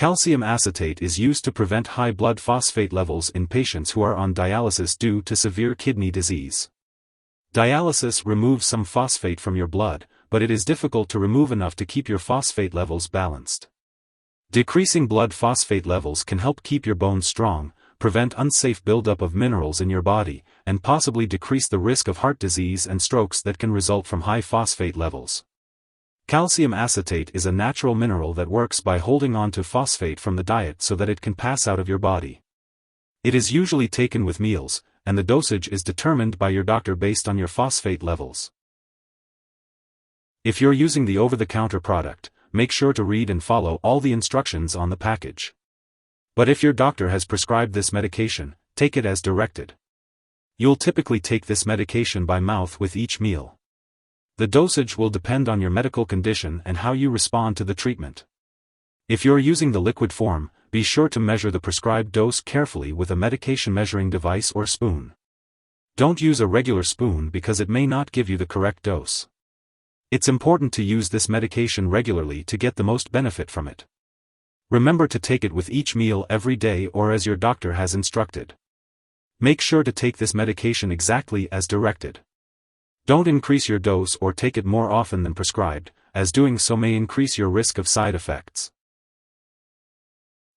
Calcium acetate is used to prevent high blood phosphate levels in patients who are on dialysis due to severe kidney disease. Dialysis removes some phosphate from your blood, but it is difficult to remove enough to keep your phosphate levels balanced. Decreasing blood phosphate levels can help keep your bones strong, prevent unsafe buildup of minerals in your body, and possibly decrease the risk of heart disease and strokes that can result from high phosphate levels. Calcium acetate is a natural mineral that works by holding on to phosphate from the diet so that it can pass out of your body. It is usually taken with meals, and the dosage is determined by your doctor based on your phosphate levels. If you're using the over-the-counter product, make sure to read and follow all the instructions on the package. But if your doctor has prescribed this medication, take it as directed. You'll typically take this medication by mouth with each meal. The dosage will depend on your medical condition and how you respond to the treatment. If you're using the liquid form, be sure to measure the prescribed dose carefully with a medication measuring device or spoon. Don't use a regular spoon because it may not give you the correct dose. It's important to use this medication regularly to get the most benefit from it. Remember to take it with each meal every day or as your doctor has instructed. Make sure to take this medication exactly as directed. Don't increase your dose or take it more often than prescribed, as doing so may increase your risk of side effects.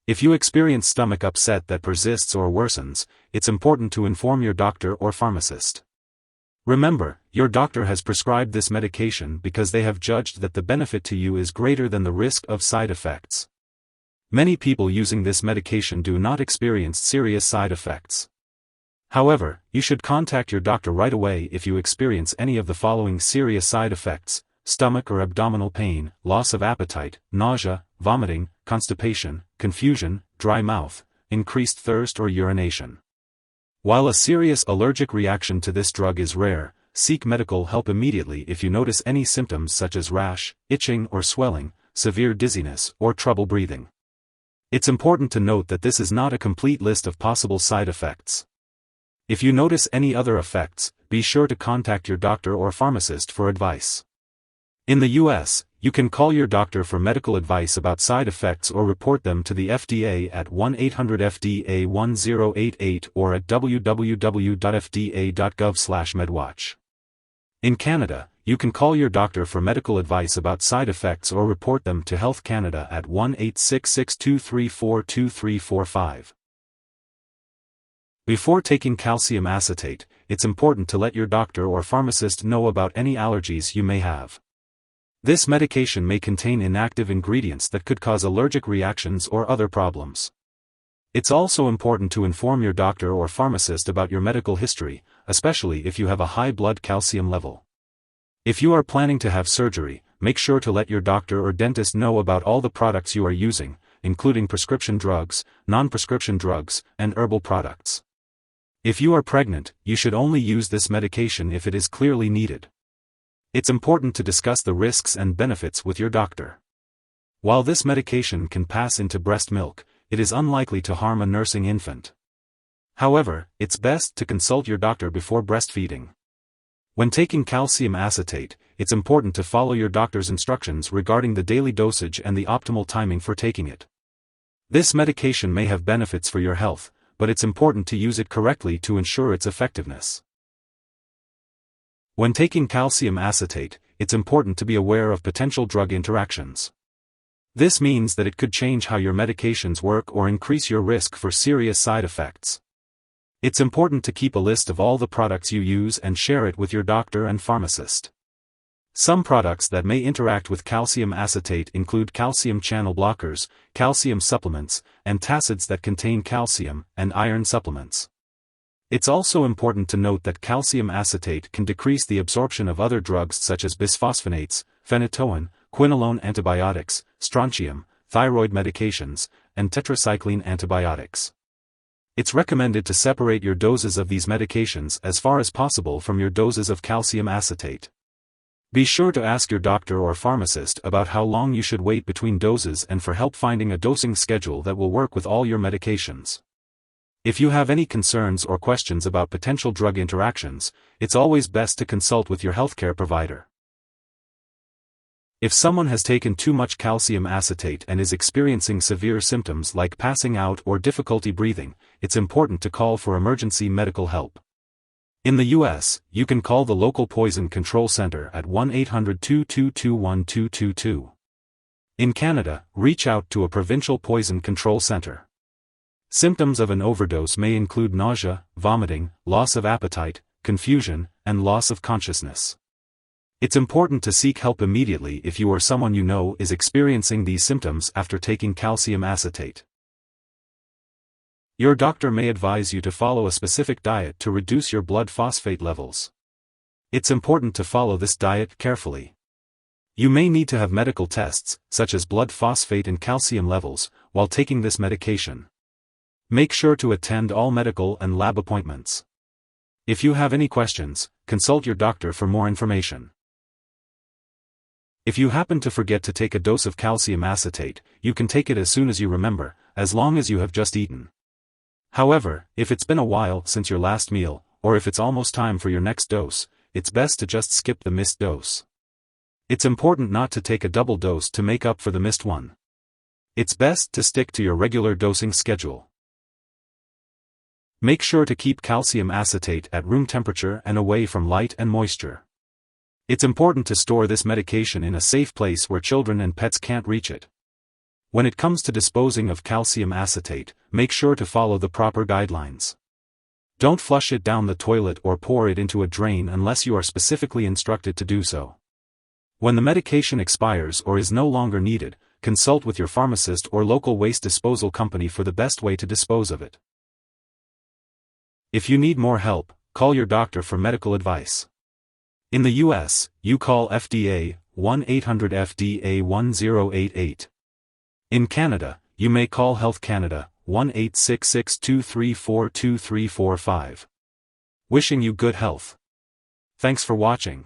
If you experience stomach upset that persists or worsens, it's important to inform your doctor or pharmacist. Remember, your doctor has prescribed this medication because they have judged that the benefit to you is greater than the risk of side effects. Many people using this medication do not experience serious side effects. However, you should contact your doctor right away if you experience any of the following serious side effects: stomach or abdominal pain, loss of appetite, nausea, vomiting, constipation, confusion, dry mouth, increased thirst or urination. While a serious allergic reaction to this drug is rare, seek medical help immediately if you notice any symptoms such as rash, itching or swelling, severe dizziness, or trouble breathing. It's important to note that this is not a complete list of possible side effects. If you notice any other effects, be sure to contact your doctor or pharmacist for advice. In the US, you can call your doctor for medical advice about side effects or report them to the FDA at 1-800-FDA-1088 or at www.fda.gov/medwatch. In Canada, you can call your doctor for medical advice about side effects or report them to Health Canada at 1-866-234-2345. Before taking calcium acetate, it's important to let your doctor or pharmacist know about any allergies you may have. This medication may contain inactive ingredients that could cause allergic reactions or other problems. It's also important to inform your doctor or pharmacist about your medical history, especially if you have a high blood calcium level. If you are planning to have surgery, make sure to let your doctor or dentist know about all the products you are using, including prescription drugs, non-prescription drugs, and herbal products. If you are pregnant, you should only use this medication if it is clearly needed. It's important to discuss the risks and benefits with your doctor. While this medication can pass into breast milk, it is unlikely to harm a nursing infant. However, it's best to consult your doctor before breastfeeding. When taking calcium acetate, it's important to follow your doctor's instructions regarding the daily dosage and the optimal timing for taking it. This medication may have benefits for your health, but it's important to use it correctly to ensure its effectiveness. When taking calcium acetate, it's important to be aware of potential drug interactions. This means that it could change how your medications work or increase your risk for serious side effects. It's important to keep a list of all the products you use and share it with your doctor and pharmacist. Some products that may interact with calcium acetate include calcium channel blockers, calcium supplements, antacids that contain calcium, and iron supplements. It's also important to note that calcium acetate can decrease the absorption of other drugs such as bisphosphonates, phenytoin, quinolone antibiotics, strontium, thyroid medications, and tetracycline antibiotics. It's recommended to separate your doses of these medications as far as possible from your doses of calcium acetate. Be sure to ask your doctor or pharmacist about how long you should wait between doses and for help finding a dosing schedule that will work with all your medications. If you have any concerns or questions about potential drug interactions, it's always best to consult with your healthcare provider. If someone has taken too much calcium acetate and is experiencing severe symptoms like passing out or difficulty breathing, it's important to call for emergency medical help. In the U.S., you can call the local poison control center at 1-800-222-1222. In Canada, reach out to a provincial poison control center. Symptoms of an overdose may include nausea, vomiting, loss of appetite, confusion, and loss of consciousness. It's important to seek help immediately if you or someone you know is experiencing these symptoms after taking calcium acetate. Your doctor may advise you to follow a specific diet to reduce your blood phosphate levels. It's important to follow this diet carefully. You may need to have medical tests, such as blood phosphate and calcium levels, while taking this medication. Make sure to attend all medical and lab appointments. If you have any questions, consult your doctor for more information. If you happen to forget to take a dose of calcium acetate, you can take it as soon as you remember, as long as you have just eaten. However, if it's been a while since your last meal, or if it's almost time for your next dose, it's best to just skip the missed dose. It's important not to take a double dose to make up for the missed one. It's best to stick to your regular dosing schedule. Make sure to keep calcium acetate at room temperature and away from light and moisture. It's important to store this medication in a safe place where children and pets can't reach it. When it comes to disposing of calcium acetate, make sure to follow the proper guidelines. Don't flush it down the toilet or pour it into a drain unless you are specifically instructed to do so. When the medication expires or is no longer needed, consult with your pharmacist or local waste disposal company for the best way to dispose of it. If you need more help, call your doctor for medical advice. In the U.S., you call FDA, 1-800-FDA-1088. In Canada, you may call Health Canada, 1-866-234-2345. Wishing you good health. Thanks for watching.